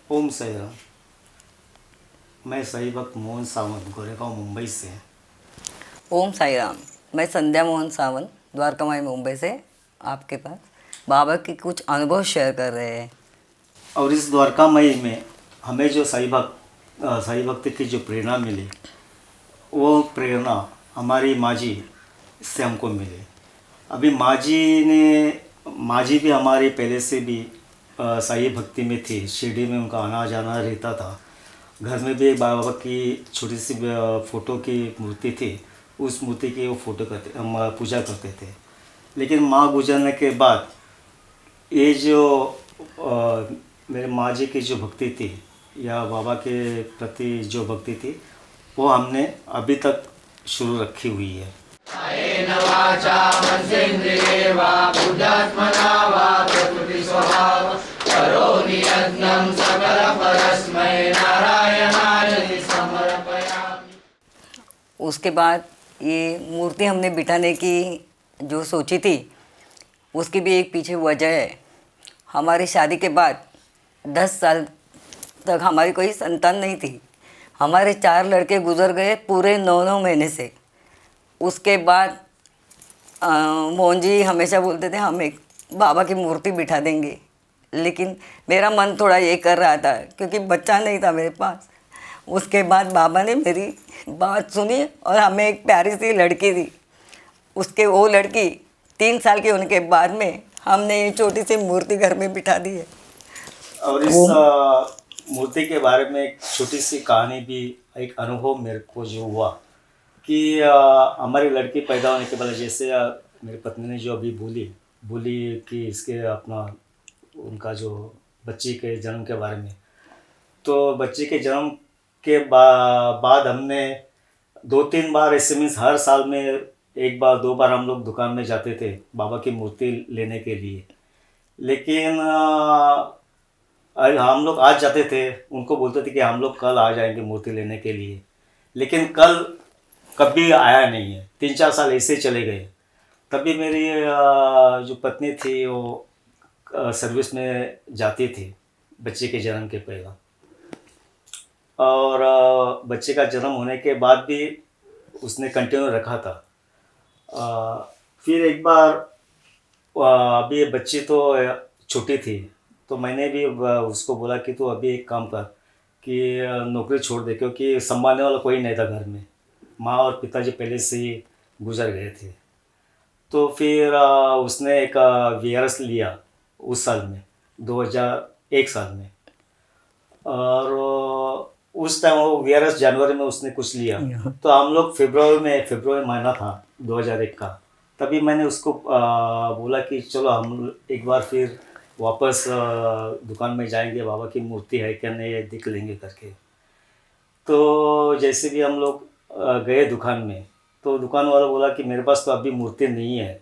ओम साई राम। मैं सही वक्त मोहन सावंत गोरेगांव मुंबई से। ओम साई राम। मैं संध्या मोहन सावंत द्वारका माई मुंबई से आपके पास बाबा के कुछ अनुभव शेयर कर रहे हैं। और इस द्वारका मई में हमें जो साई भक्त की जो प्रेरणा मिली, वो प्रेरणा हमारी माँ जी से हमको मिली। अभी माँ जी भी हमारी पहले से भी साई भक्ति में थी। शिरडी में उनका आना जाना रहता था। घर में भी एक बाबा की छोटी सी फ़ोटो की मूर्ति थी। उस मूर्ति की वो फोटो करते पूजा करते थे। लेकिन माँ गुजरने के बाद ये जो मेरे माँ जी की जो भक्ति थी या बाबा के प्रति जो भक्ति थी, वो हमने अभी तक शुरू रखी हुई है। कायेन वाचा मनसेन्द्रियेर्वा बुद्धात्मना वा प्रकृति स्वभाव करोमि यज्ञं सकलपरस्मै नारायणाय समर्पयामि। उसके बाद ये मूर्ति हमने बिठाने की जो सोची थी, उसकी भी एक पीछे वजह है। हमारी शादी के बाद 10 साल तक हमारी कोई संतान नहीं थी। हमारे 4 लड़के गुजर गए पूरे 9 महीने से। उसके बाद मोहन जी हमेशा बोलते थे हम एक बाबा की मूर्ति बिठा देंगे, लेकिन मेरा मन थोड़ा ये कर रहा था क्योंकि बच्चा नहीं था मेरे पास। उसके बाद बाबा ने मेरी बात सुनी और हमें एक प्यारी सी लड़की दी। वो लड़की 3 साल के होने के बाद में हमने ये छोटी सी मूर्ति घर में बिठा दी है। और इस मूर्ति के बारे में एक छोटी सी कहानी भी, एक अनुभव मेरे को जो हुआ कि हमारी लड़की पैदा होने के बाद जैसे मेरी पत्नी ने जो अभी बोली कि इसके अपना उनका जो बच्ची के जन्म के बारे में, तो बच्ची के जन्म के बाद हमने 2-3 बार ऐसे मीन्स हर साल में 1 बार 2 बार हम लोग दुकान में जाते थे बाबा की मूर्ति लेने के लिए। लेकिन हम लोग आज जाते थे, उनको बोलते थे कि हम लोग कल आ जाएंगे मूर्ति लेने के लिए, लेकिन कल कभी आया नहीं है। 3-4 साल ऐसे ही चले गए। तभी मेरी जो पत्नी थी वो सर्विस में जाती थी बच्चे के जन्म के पहला, और बच्चे का जन्म होने के बाद भी उसने कंटिन्यू रखा था। फिर एक बार अभी बच्ची तो छोटी थी, तो मैंने भी उसको बोला कि तू अभी एक काम कर कि नौकरी छोड़ दे, क्योंकि संभालने वाला कोई नहीं था घर में। माँ और पिताजी पहले से ही गुजर गए थे। तो फिर उसने एक वीआरएस लिया उस साल में, 2001 साल में। और उस टाइम वो वीआरएस जनवरी में उसने कुछ लिया, तो हम लोग फरवरी महीना था 2001 का। तभी मैंने उसको बोला कि चलो हम एक बार फिर वापस दुकान में जाएंगे, बाबा की मूर्ति है क्या नहीं, देख लेंगे करके। तो जैसे भी हम लोग गए दुकान में, तो दुकान वाला बोला कि मेरे पास तो अभी मूर्ति नहीं है,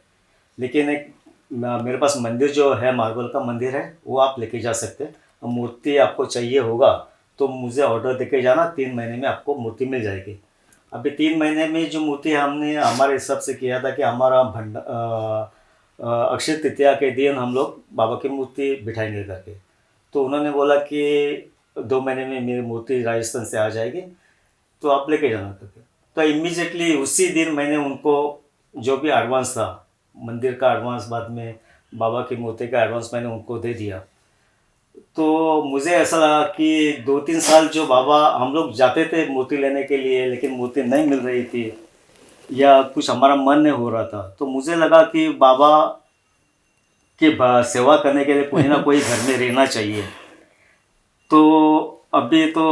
लेकिन एक मेरे पास मंदिर जो है, मार्बल का मंदिर है, वो आप लेके जा सकते हैं। और मूर्ति आपको चाहिए होगा तो मुझे ऑर्डर देके जाना, 3 महीने में आपको मूर्ति मिल जाएगी। अभी 3 महीने में जो मूर्ति हमने हमारे हिसाब से किया था कि हमारा अक्षय तृतीया के दिन हम लोग बाबा की मूर्ति बिठाएंगे करके। तो उन्होंने बोला कि 2 महीने में मेरी मूर्ति राजस्थान से आ जाएगी, तो आप लेके जाना करके। तो इमीडिएटली उसी दिन मैंने उनको जो भी एडवांस था, मंदिर का एडवांस, बाद में बाबा की मूर्ति का एडवांस मैंने उनको दे दिया। तो मुझे ऐसा लगा कि 2-3 साल जो बाबा हम लोग जाते थे मूर्ति लेने के लिए, लेकिन मूर्ति नहीं मिल रही थी या कुछ हमारा मन नहीं हो रहा था, तो मुझे लगा कि बाबा की सेवा करने के लिए कोई ना कोई घर में रहना चाहिए। तो अभी तो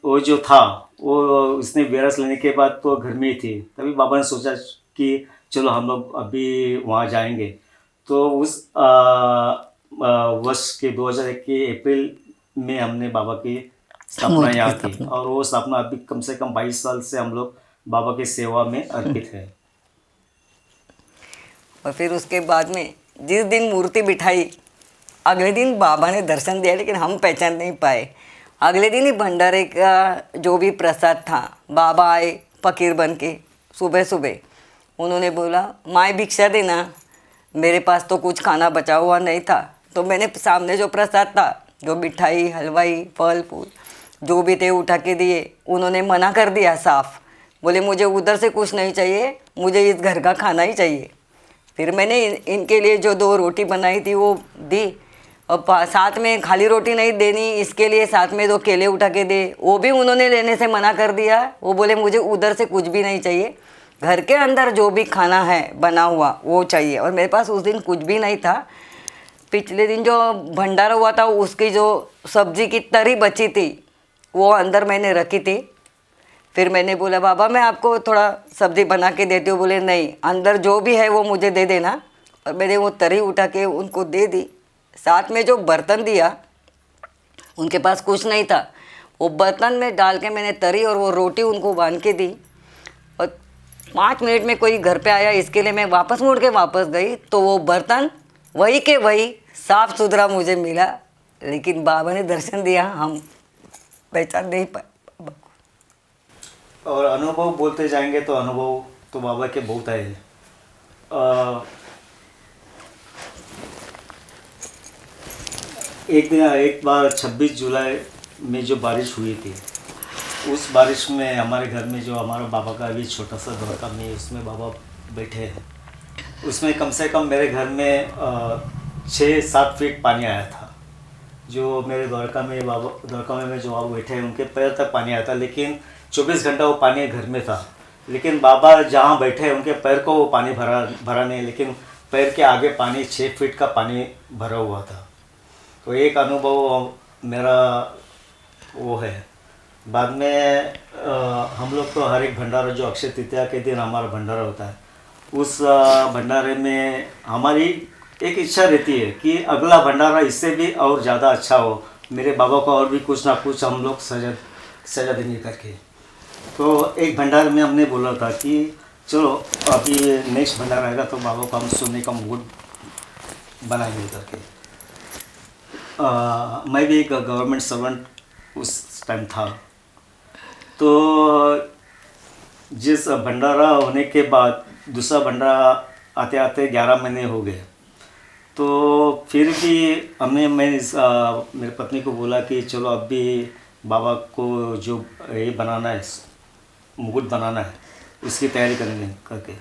वो जो था वो उसने वायरस लेने के बाद तो घर में ही थी। तभी बाबा ने सोचा कि चलो हम लोग अभी वहाँ जाएंगे। तो उस वर्ष के 2001 के अप्रैल में हमने बाबा की स्थापना यहाँ की, और वो स्थापना अभी कम से कम 22 साल से हम लोग बाबा की सेवा में अर्पित है। और फिर उसके बाद में जिस दिन मूर्ति बिठाई, अगले दिन बाबा ने दर्शन दिया, लेकिन हम पहचान नहीं पाए। अगले दिन ही भंडारे का जो भी प्रसाद था, बाबा आए फकीर बन के सुबह सुबह। उन्होंने बोला माँ भिक्षा देना। मेरे पास तो कुछ खाना बचा हुआ नहीं था, तो मैंने सामने जो प्रसाद था जो मिठाई हलवाई फल फूल जो भी थे उठा के दिए। उन्होंने मना कर दिया साफ, बोले मुझे उधर से कुछ नहीं चाहिए, मुझे इस घर का खाना ही चाहिए। फिर मैंने इनके लिए जो 2 रोटी बनाई थी वो दी, और साथ में खाली रोटी नहीं देनी, इसके लिए साथ में 2 केले उठा के दे, वो भी उन्होंने लेने से मना कर दिया। वो बोले मुझे उधर से कुछ भी नहीं चाहिए, घर के अंदर जो भी खाना है बना हुआ वो चाहिए। और मेरे पास उस दिन कुछ भी नहीं था। पिछले दिन जो भंडारा हुआ था उसकी जो सब्जी की तरी बची थी वो अंदर मैंने रखी थी। फिर मैंने बोला बाबा मैं आपको थोड़ा सब्जी बना के देती हूँ। बोले नहीं, अंदर जो भी है वो मुझे दे देना। और मैंने वो तरी उठा के उनको दे दी। साथ में जो बर्तन दिया, उनके पास कुछ नहीं था, वो बर्तन में डाल के मैंने तरी और वो रोटी उनको बांध के दी। और 5 मिनट में कोई घर पे आया, इसके लिए मैं वापस मुड़ के वापस गई तो वो बर्तन वही के वही साफ़ सुथरा मुझे मिला। लेकिन बाबा ने दर्शन दिया, हम पहचान नहीं पाए। और अनुभव बोलते जाएंगे तो अनुभव तो बाबा के बहुत आए हैं। एक बार 26 जुलाई में जो बारिश हुई थी, उस बारिश में हमारे घर में जो हमारा बाबा का अभी छोटा सा द्वारका में उसमें बाबा बैठे हैं, उसमें कम से कम मेरे घर में 6-7 फीट पानी आया था। जो मेरे द्वारका में जो बाबा बैठे हैं उनके पैर तक पानी आया था, लेकिन 24 घंटा वो पानी घर में था। लेकिन बाबा जहाँ बैठे हैं उनके पैर को वो पानी भरा नहीं, लेकिन पैर के आगे पानी 6 फीट का पानी भरा हुआ था। तो एक अनुभव मेरा वो है। बाद में हम लोग तो हर एक भंडारा जो अक्षय तृतीया के दिन हमारा भंडारा होता है, उस भंडारे में हमारी एक इच्छा रहती है कि अगला भंडारा इससे भी और ज़्यादा अच्छा हो, मेरे बाबा को और भी कुछ ना कुछ हम लोग सजा देंगे करके। तो एक भंडारे में हमने बोला था कि चलो अभी नेक्स्ट भंडारा आएगा तो बाबा को हम सोने का मुकुट बनाएंगे करके। मैं भी एक गवर्नमेंट सर्वेंट उस टाइम था। तो जिस भंडारा होने के बाद दूसरा भंडारा आते आते 11 महीने हो गए, तो फिर भी मैंने मेरी पत्नी को बोला कि चलो अब भी बाबा को जो ये बनाना है, मुकुट बनाना है, उसकी तैयारी करेंगे करके।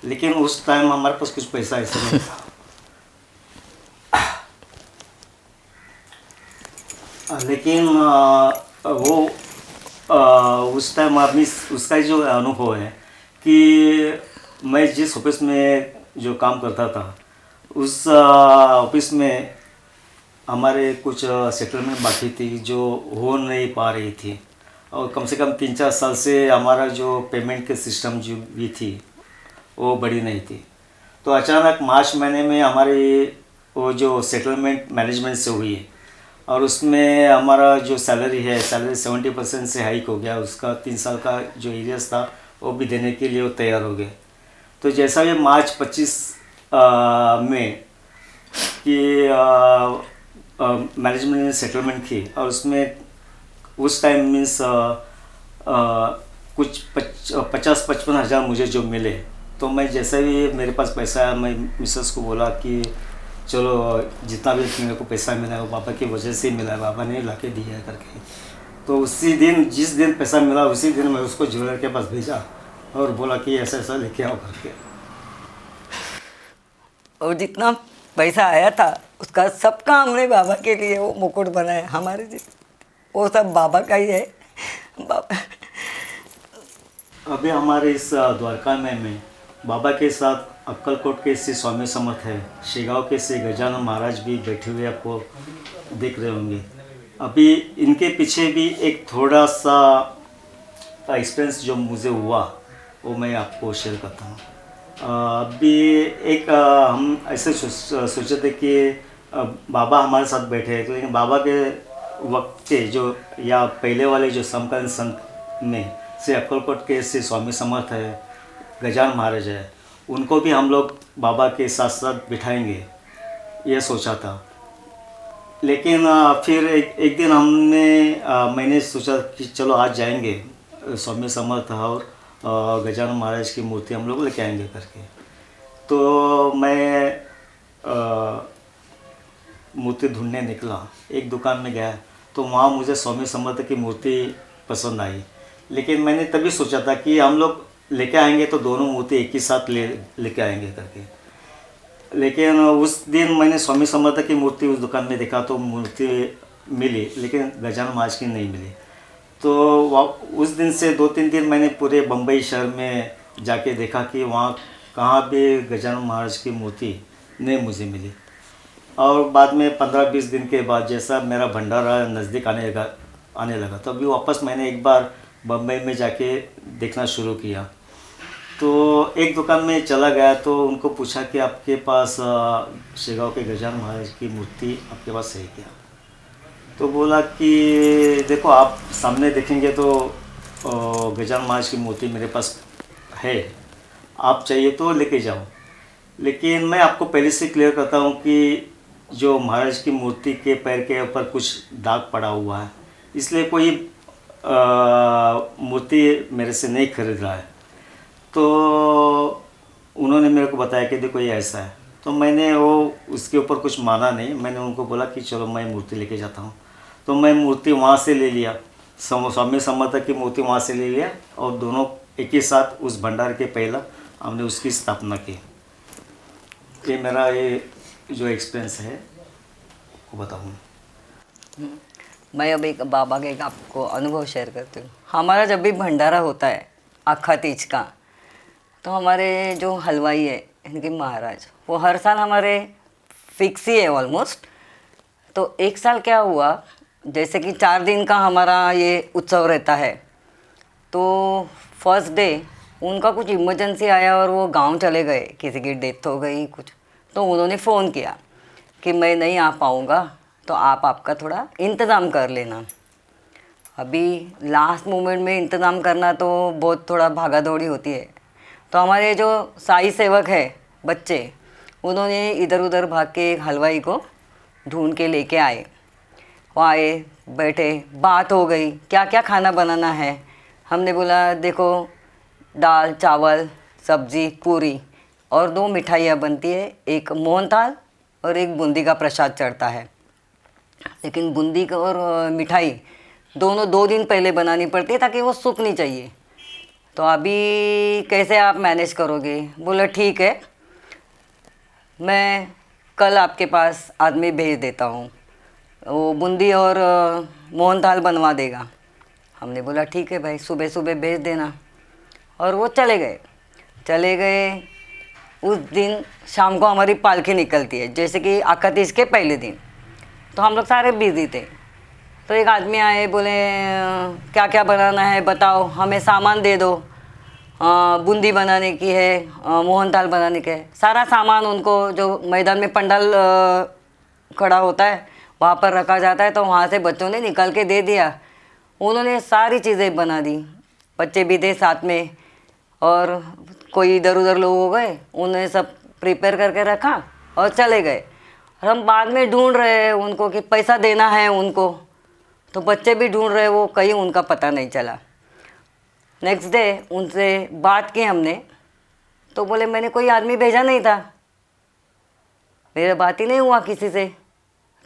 लेकिन उस टाइम हमारे पास कुछ पैसा ऐसा नहीं था। लेकिन उस टाइम आदमी उसका जो अनुभव है कि मैं जिस ऑफिस में जो काम करता था, उस ऑफिस में हमारे कुछ सेटलमेंट बाकी थी जो हो नहीं पा रही थी, और कम से कम 3-4 साल से हमारा जो पेमेंट के सिस्टम जो भी थी वो बड़ी नहीं थी। तो अचानक मार्च महीने में हमारी वो जो सेटलमेंट मैनेजमेंट से हुई है, और उसमें हमारा जो सैलरी 70% से हाइक हो गया। उसका 3 साल का जो एरियर्स था वो भी देने के लिए वो तैयार हो गए। तो जैसा ये मार्च 25 में कि मैनेजमेंट ने सेटलमेंट की, और उसमें उस टाइम मीन्स कुछ 50-55 हज़ार मुझे जो मिले, तो मैं जैसे ही मेरे पास पैसा आया, मैं मिसेस को बोला कि चलो जितना भी मेरे को पैसा मिला है वो बाबा की वजह से ही मिला है, बाबा ने ला के दिया है करके। तो उसी दिन जिस दिन पैसा मिला उसी दिन मैं उसको ज्वेलर के पास भेजा और बोला कि ऐसा ऐसा लेके आओ करके। और जितना पैसा आया था उसका सबका हमने बाबा के लिए वो मुकुट बनाया। हमारे वो सब बाबा का ही है। बाबा अभी हमारे इस द्वारका में बाबा के साथ अक्कलकोट के श्री स्वामी समर्थ है, शेगांव के श्री गजानन महाराज भी बैठे हुए आपको देख रहे होंगे। अभी इनके पीछे भी एक थोड़ा सा एक्सपीरियंस जो मुझे हुआ वो मैं आपको शेयर करता हूँ। अभी एक हम ऐसे सोचे थे कि बाबा हमारे साथ बैठे हैं, लेकिन बाबा के वक्त के जो या पहले वाले जो समकालीन संत में श्री अक्कलकोट के श्री स्वामी समर्थ है, गजानन महाराज है, उनको भी हम लोग बाबा के साथ साथ बिठाएंगे ये सोचा था। लेकिन फिर एक दिन मैंने सोचा कि चलो आज जाएंगे स्वामी समर्थ और गजानन महाराज की मूर्ति हम लोग लेके आएंगे करके। तो मैं मूर्ति ढूंढने निकला, एक दुकान में गया तो वहाँ मुझे स्वामी समर्थ की मूर्ति पसंद आई। लेकिन मैंने तभी सोचा था कि हम लोग लेके आएंगे तो दोनों मूर्ति एक ही साथ लेके आएंगे करके। लेकिन उस दिन मैंने स्वामी समर्थ की मूर्ति उस दुकान में देखा तो मूर्ति मिली, लेकिन गजानन महाराज की नहीं मिली। तो उस दिन से 2-3 दिन मैंने पूरे बम्बई शहर में जाके देखा कि वहाँ कहाँ भी गजानन महाराज की मूर्ति नहीं मुझे मिली। और बाद में 15-20 दिन के बाद जैसा मेरा भंडारा नज़दीक आने लगा तो अभी वापस मैंने एक बार बम्बई में जाके देखना शुरू किया। तो एक दुकान में चला गया तो उनको पूछा कि आपके पास शेगांव के गजानन महाराज की मूर्ति आपके पास है क्या? तो बोला कि देखो आप सामने देखेंगे तो गजानन महाराज की मूर्ति मेरे पास है, आप चाहिए तो लेके जाओ। लेकिन मैं आपको पहले से क्लियर करता हूँ कि जो महाराज की मूर्ति के पैर के ऊपर कुछ दाग पड़ा हुआ है, इसलिए कोई मूर्ति मेरे से नहीं खरीद रहा है। तो उन्होंने मेरे को बताया कि देखो ये ऐसा है। तो मैंने वो उसके ऊपर कुछ माना नहीं, मैंने उनको बोला कि चलो मैं मूर्ति लेके जाता हूँ। तो मैं मूर्ति वहाँ से ले लिया, स्वामी समर्थ की मूर्ति वहाँ से ले लिया और दोनों एक ही साथ उस भंडार के पहला हमने उसकी स्थापना की। ये मेरा ये जो एक्सपीरियंस है वो बताऊँ। मैं अब एक बाबा का एक आपको अनुभव शेयर करती हूँ। हमारा जब भी भंडारा होता है अक्खा तीज का, तो हमारे जो हलवाई है इनके महाराज वो हर साल हमारे फिक्स ही है ऑलमोस्ट। तो एक साल क्या हुआ, जैसे कि 4 दिन का हमारा ये उत्सव रहता है, तो फर्स्ट डे उनका कुछ इमरजेंसी आया और वो गांव चले गए, किसी की डेथ हो गई कुछ। तो उन्होंने फ़ोन किया कि मैं नहीं आ पाऊँगा, तो आप आपका थोड़ा इंतज़ाम कर लेना। अभी लास्ट मोमेंट में इंतज़ाम करना तो बहुत थोड़ा भागा दौड़ी होती है। तो हमारे जो साई सेवक है बच्चे, उन्होंने इधर उधर भाग के एक हलवाई को ढूंढ के लेके आए। वो आए, बैठे, बात हो गई क्या क्या खाना बनाना है। हमने बोला देखो दाल चावल सब्ज़ी पूरी और 2 मिठाइयाँ बनती है, एक मोहनथाल और एक बूंदी का प्रसाद चढ़ता है। लेकिन बूंदी का और मिठाई दोनों 2 दिन पहले बनानी पड़ती है ताकि वो सूखनी चाहिए। तो अभी कैसे आप मैनेज करोगे? बोला ठीक है, मैं कल आपके पास आदमी भेज देता हूँ, वो बूंदी और मोहनथाल बनवा देगा। हमने बोला ठीक है भाई, सुबह सुबह भेज देना। और वो चले गए। उस दिन शाम को हमारी पालकी निकलती है, जैसे कि अक्खा तीज के पहले दिन। तो हम लोग सारे बिज़ी थे। तो एक आदमी आए, बोले क्या क्या बनाना है बताओ, हमें सामान दे दो, बूंदी बनाने की है, मोहनथाल बनाने के है। सारा सामान उनको जो मैदान में पंडाल खड़ा होता है वहाँ पर रखा जाता है, तो वहाँ से बच्चों ने निकाल के दे दिया। उन्होंने सारी चीज़ें बना दी, बच्चे भी थे साथ में, और कोई इधर उधर लोग हो गए, उन्होंने सब प्रिपेयर करके रखा और चले गए। और हम बाद में ढूंढ रहे हैं उनको कि पैसा देना है उनको, तो बच्चे भी ढूंढ रहे, वो कहीं उनका पता नहीं चला। नेक्स्ट डे उनसे बात की हमने, तो बोले मैंने कोई आदमी भेजा नहीं था, मेरा बात ही नहीं हुआ किसी से।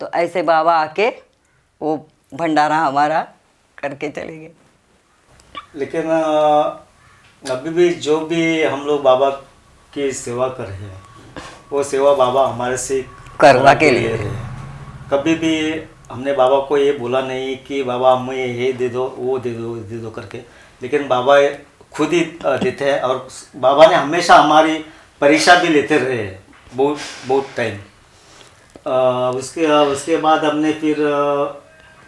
तो ऐसे बाबा आके वो भंडारा हमारा करके चले गए। लेकिन अभी भी जो भी हम लोग बाबा की सेवा कर रहे हैं, वो सेवा बाबा हमारे से करवा के लिए रहे हैं। कभी भी हमने बाबा को ये बोला नहीं कि बाबा हमें ये दे दो वो दे दो करके, लेकिन बाबा खुद ही देते हैं। और बाबा ने हमेशा हमारी परीक्षा भी लेते रहे हैं बहुत टाइम। उसके बाद हमने फिर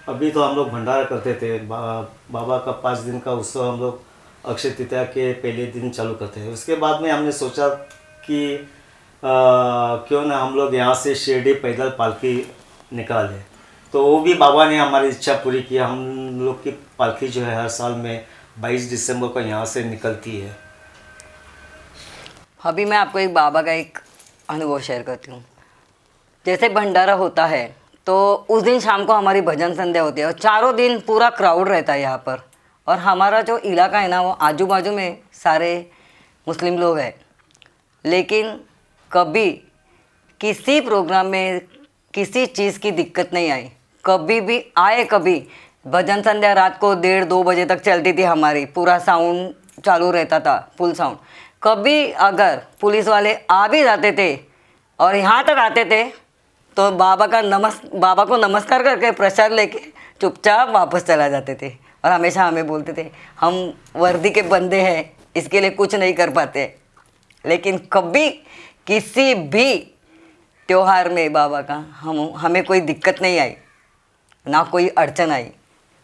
अभी तो हम लोग भंडारा करते थे। बाबा का 5 दिन का उत्सव हम लोग अक्षय तृतीया के पहले दिन चालू करते हैं। उसके बाद में हमने सोचा कि क्यों ना हम लोग यहाँ से शिरडी पैदल पालकी निकालें। तो वो भी बाबा ने हमारी इच्छा पूरी की। हम लोग की पालकी जो है हर साल में 22 दिसंबर को यहाँ से निकलती है। अभी मैं आपको एक बाबा का एक अनुभव शेयर करती हूँ। जैसे भंडारा होता है तो उस दिन शाम को हमारी भजन संध्या होती है और चारों दिन पूरा क्राउड रहता है यहाँ पर। और हमारा जो इलाका है ना, वो आजू बाजू में सारे मुस्लिम लोग हैं। लेकिन कभी किसी प्रोग्राम में किसी चीज़ की दिक्कत नहीं आई। कभी भी आए, कभी भजन संध्या रात को 1:30-2 बजे तक चलती थी हमारी, पूरा साउंड चालू रहता था, फुल साउंड। कभी अगर पुलिस वाले आ भी जाते थे और यहाँ तक आते थे तो बाबा को नमस्कार करके प्रसाद लेके चुपचाप वापस चला जाते थे। और हमेशा हमें बोलते थे हम वर्दी के बंदे हैं, इसके लिए कुछ नहीं कर पाते। लेकिन कभी किसी भी त्योहार में बाबा का हमें कोई दिक्कत नहीं आई, ना कोई अड़चन आई।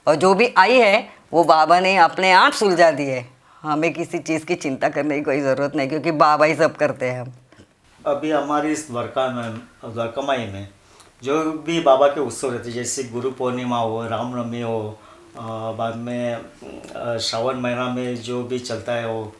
और जो भी आई है वो बाबा ने अपने आप सुलझा दी है। हमें किसी चीज़ की चिंता करने की कोई ज़रूरत नहीं, क्योंकि बाबा ही सब करते हैं। हम अभी हमारी इस द्वारकामाई में जो भी बाबा के उत्सव रहते हैं, जैसे गुरु पूर्णिमा हो, रामनवमी हो, बाद में श्रावण महीना में जो भी चलता है वो,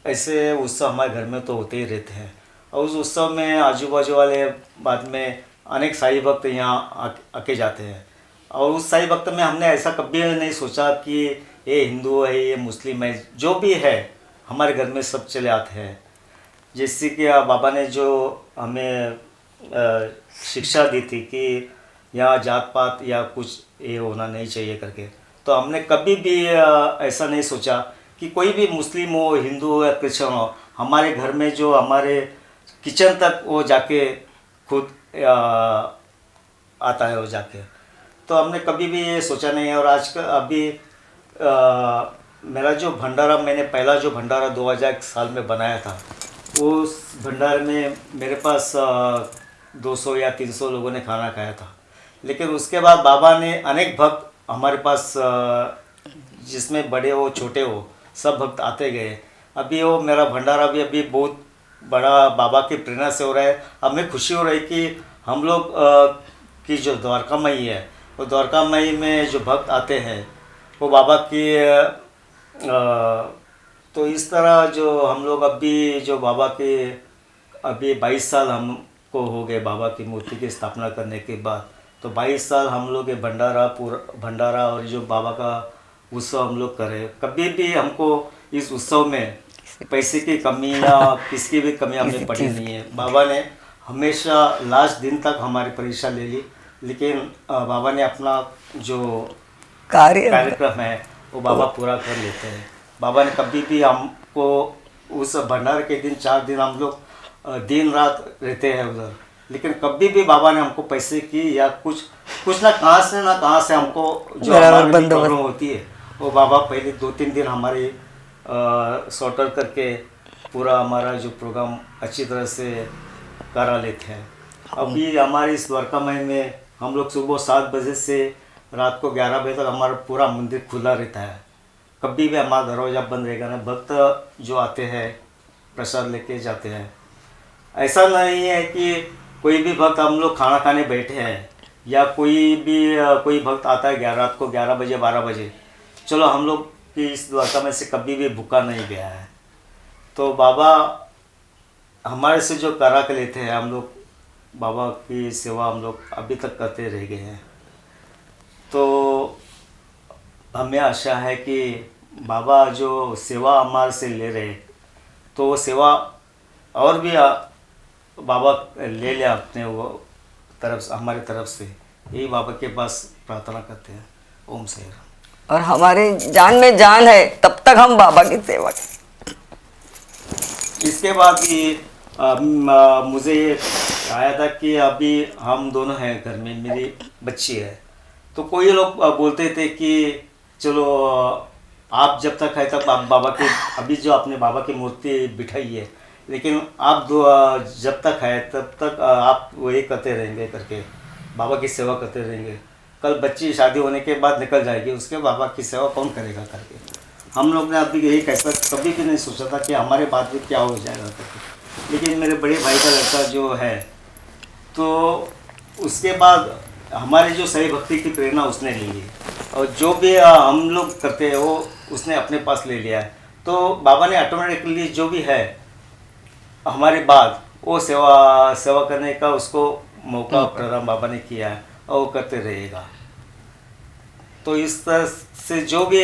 ऐसे उत्सव हमारे घर में तो होते ही रहते हैं। और उस उत्सव में आजू बाजू वाले बाद में अनेक साई भक्त यहाँ आके जाते हैं। और उस साई भक्त में हमने ऐसा कभी नहीं सोचा कि ये हिंदू है, ये मुस्लिम है, जो भी है हमारे घर में सब चले आते हैं। जैसे कि बाबा ने जो हमें शिक्षा दी थी कि यहाँ जात पात या कुछ ये होना नहीं चाहिए करके, तो हमने कभी भी ऐसा नहीं सोचा कि कोई भी मुस्लिम हो, हिंदू हो या क्रिश्चियन हो, हमारे घर में जो हमारे किचन तक वो जाके खुद आता है वो जाके। तो हमने कभी भी ये सोचा नहीं है। और आज का अभी मेरा जो भंडारा, मैंने पहला जो भंडारा 2001 साल में बनाया था, उस भंडारे में मेरे पास 200 या 300 लोगों ने खाना खाया था। लेकिन उसके बाद बाबा ने अनेक भक्त हमारे पास, जिसमें बड़े हो छोटे हो सब भक्त आते गए। अभी वो मेरा भंडारा भी अभी बहुत बड़ा बाबा की प्रेरणा से हो रहा है। हमें खुशी हो रही है कि हम लोग की जो द्वारका माई है, वो द्वारका माई में जो भक्त आते हैं वो बाबा की तो इस तरह जो हम लोग अभी जो बाबा के अभी 22 साल हमको हो गए बाबा की मूर्ति की स्थापना करने के बाद। तो 22 साल हम लोग ये भंडारा और जो बाबा का उत्सव हम लोग करें। कभी भी हमको इस उत्सव में पैसे की कमी या किसी भी कमी हमें पड़ी नहीं है। बाबा ने हमेशा लास्ट दिन तक हमारी परीक्षा ले ली, लेकिन बाबा ने अपना जो कार्यक्रम है वो बाबा पूरा कर लेते हैं। बाबा ने कभी भी हमको उस भंडारे के दिन 4 दिन हम लोग दिन रात रहते हैं उधर, लेकिन कभी भी बाबा ने हमको पैसे की या कुछ ना कहाँ से हमको जो हमारी प्रॉब्लम होती है वो बाबा पहले 2-3 दिन हमारी सॉर्ट आउट करके पूरा हमारा जो प्रोग्राम अच्छी तरह से करा लेते हैं। अभी हमारी इस द्वारका माई में हम लोग सुबह 7 बजे से रात को 11 बजे तक हमारा पूरा मंदिर खुला रहता है। कभी भी हमारा दरवाज़ा बंद रहेगा ना। भक्त जो आते हैं प्रसाद लेके जाते हैं। ऐसा नहीं है कि कोई भी भक्त हम लोग खाना खाने बैठे हैं या कोई भक्त आता है रात को 11 बजे 12 बजे, चलो हम लोग की इस द्वारका में से कभी भी भूखा नहीं गया है। तो बाबा हमारे से जो करा के लेते हैं, हम लोग बाबा की सेवा हम लोग अभी तक करते रह गए हैं। तो हमें आशा है कि बाबा जो सेवा हमारे से ले रहे, तो वो सेवा और भी बाबा ले ले अपने वो तरफ हमारी तरफ से। यही बाबा के पास प्रार्थना करते हैं। ओम साई राम। और हमारे जान में जान है तब तक हम बाबा की सेवा करें। इसके बाद भी मुझे ये आया था कि अभी हम दोनों हैं घर में, मेरी बच्ची है। तो कोई लोग बोलते थे कि चलो आप जब तक है तब आप बाबा के, अभी जो आपने बाबा की मूर्ति बिठाई है, लेकिन आप जब तक है तब तक आप वही करते रहेंगे करके, बाबा की सेवा करते रहेंगे। कल बच्ची शादी होने के बाद निकल जाएगी, उसके बाबा की सेवा कौन करेगा करके। हम लोग ने अभी यही कैसा कभी भी नहीं सोचा था कि हमारे बाद भी क्या हो जाएगा करके। लेकिन मेरे बड़े भाई का लड़का जो है, तो उसके बाद हमारे जो सही भक्ति की प्रेरणा उसने ली है, और जो भी हम लोग करते हैं वो उसने अपने पास ले लिया है। तो बाबा ने ऑटोमेटिकली जो भी है हमारे बाद वो सेवा करने का उसको मौका प्रदान बाबा ने किया है, और वो करते रहेगा। तो इस तरह से जो भी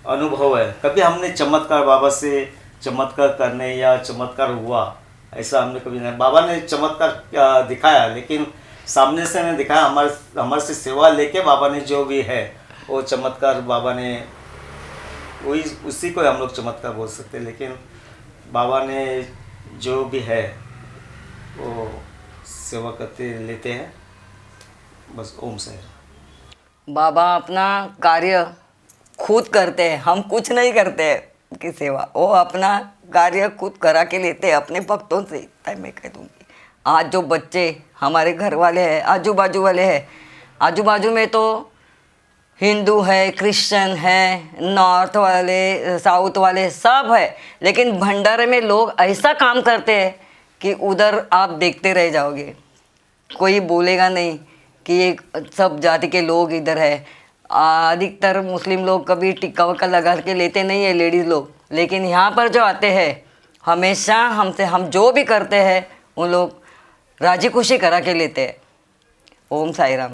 अनुभव है, कभी हमने चमत्कार बाबा से चमत्कार करने या चमत्कार हुआ ऐसा हमने कभी नहीं। बाबा ने चमत्कार दिखाया, लेकिन सामने से नहीं दिखाया, हमारे से सेवा लेके बाबा ने जो भी है वो चमत्कार बाबा ने वही, उसी को हम लोग चमत्कार बोल सकते हैं। लेकिन बाबा ने जो भी है वो सेवा करते लेते हैं, बस। ओम साईं। बाबा अपना कार्य खुद करते हैं, हम कुछ नहीं करते हैं की सेवा, वो अपना कार्य खुद करा के लेते हैं अपने भक्तों से। तय मैं कह दूँगी, आज जो बच्चे हमारे घर वाले हैं, आजू बाजू वाले हैं, आजू बाजू में तो हिंदू है, क्रिश्चियन है, नॉर्थ वाले, साउथ वाले सब है, लेकिन भंडारे में लोग ऐसा काम करते हैं कि उधर आप देखते रह जाओगे, कोई बोलेगा नहीं कि ये सब जाति के लोग इधर है। अधिकतर मुस्लिम लोग कभी टिक्का वक्का लगा के लेते नहीं है लेडीज़ लोग, लेकिन यहाँ पर जो आते हैं हमेशा हमसे, हम जो भी करते हैं उन लोग राजी खुशी करा के लेते हैं। ओम साई राम।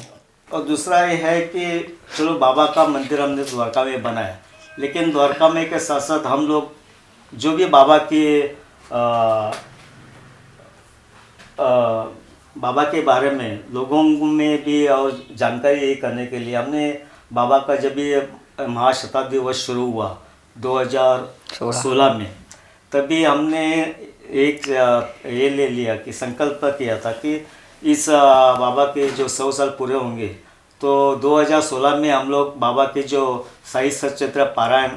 और दूसरा ये है कि चलो बाबा का मंदिर हमने द्वारका में बनाया, लेकिन द्वारका में के साथ साथ हम लोग जो भी बाबा के बारे में लोगों में भी और जानकारी ये करने के लिए हमने बाबा का जब भी महाशताब्दी वर्ष शुरू हुआ 2016 में, तभी हमने एक ये ले लिया कि संकल्प किया था कि इस बाबा के जो 100 साल पूरे होंगे तो 2016 में हम लोग बाबा के जो साई सचैत्र पारायण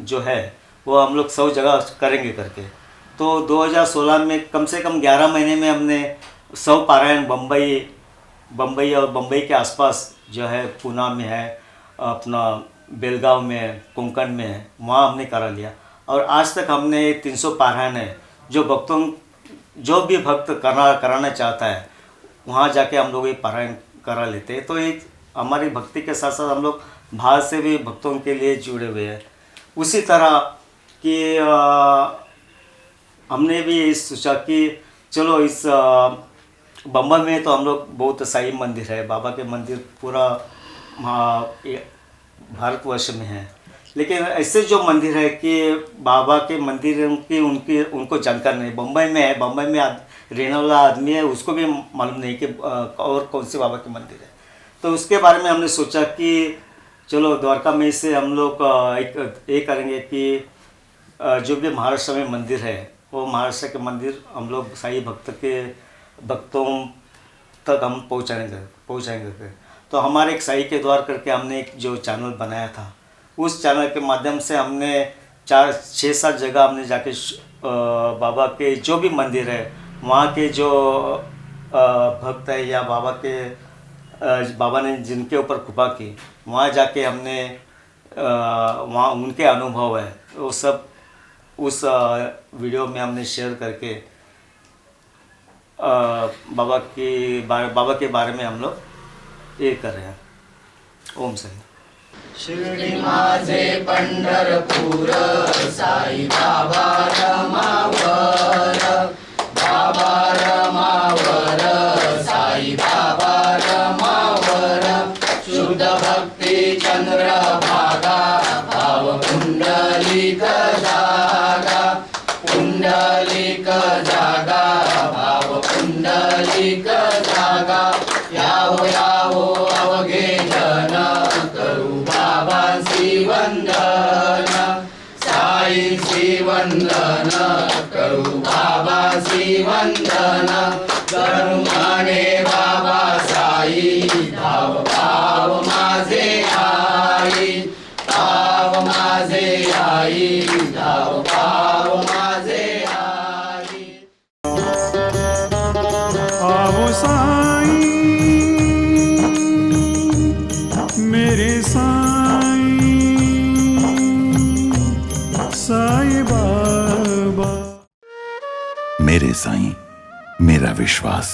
जो है वो हम लोग 100 जगह करेंगे करके। तो 2016 में कम से कम 11 महीने में हमने 100 पारायण बम्बई और बम्बई के आसपास जो है, पूना में है, अपना बेलगांव में, कोंकण में है, वहाँ हमने करा लिया। और आज तक हमने 300 पारायण है जो भी भक्त कराना चाहता है वहाँ जाके हम लोग ये पारायण करा लेते हैं। तो एक हमारी भक्ति के साथ साथ हम लोग बाहर से भी भक्तों के लिए जुड़े हुए हैं। उसी तरह कि हमने भी सोचा कि चलो इस बम्बई में तो हम लोग बहुत साई मंदिर है, बाबा के मंदिर पूरा भारतवर्ष में है, लेकिन ऐसे जो मंदिर है कि बाबा के मंदिर की उनको जानकारी नहीं। बम्बई में है, बम्बई में रहने वाला आदमी है, उसको भी मालूम नहीं कि और कौन से बाबा के मंदिर है। तो उसके बारे में हमने सोचा कि चलो द्वारका में से हम लोग एक करेंगे कि जो भी महाराष्ट्र में मंदिर है वो महाराष्ट्र के मंदिर हम लोग साई भक्तों तक हम पहुँचाएंगे। तो हमारे एक साई के द्वार करके हमने एक जो चैनल बनाया था, उस चैनल के माध्यम से हमने 4-6-7 जगह हमने जाके बाबा के जो भी मंदिर है वहाँ के जो भक्त है या बाबा ने जिनके ऊपर कृपा की, वहाँ जाके हमने वहाँ उनके अनुभव है वो सब उस वीडियो में हमने शेयर करके बाबा के बारे में हम लोग ये कर रहे हैं। ओम साई। शिर्डी माझे पंढरपूर, साई बाबा रमावर, बाबा रमावर, साई बाबा रमावर, शुद्ध भक्ती चंद्र भागा, भाव पुंडलिक जागा, पुंडलिक जागा, भाव पुंडलिक जागा, यावो यावो अवघे जन, करू बाबांसी वंदन, साईंसी वंदन, करू बाबांसी वंदन, करू म्हणे बाबा साई, धाव भाव माझे आई, भाव माझे आई, धाव भाव माझे आई। आओ साई मेरे साई, साई बाबा। मेरे साईं, मेरा विश्वास।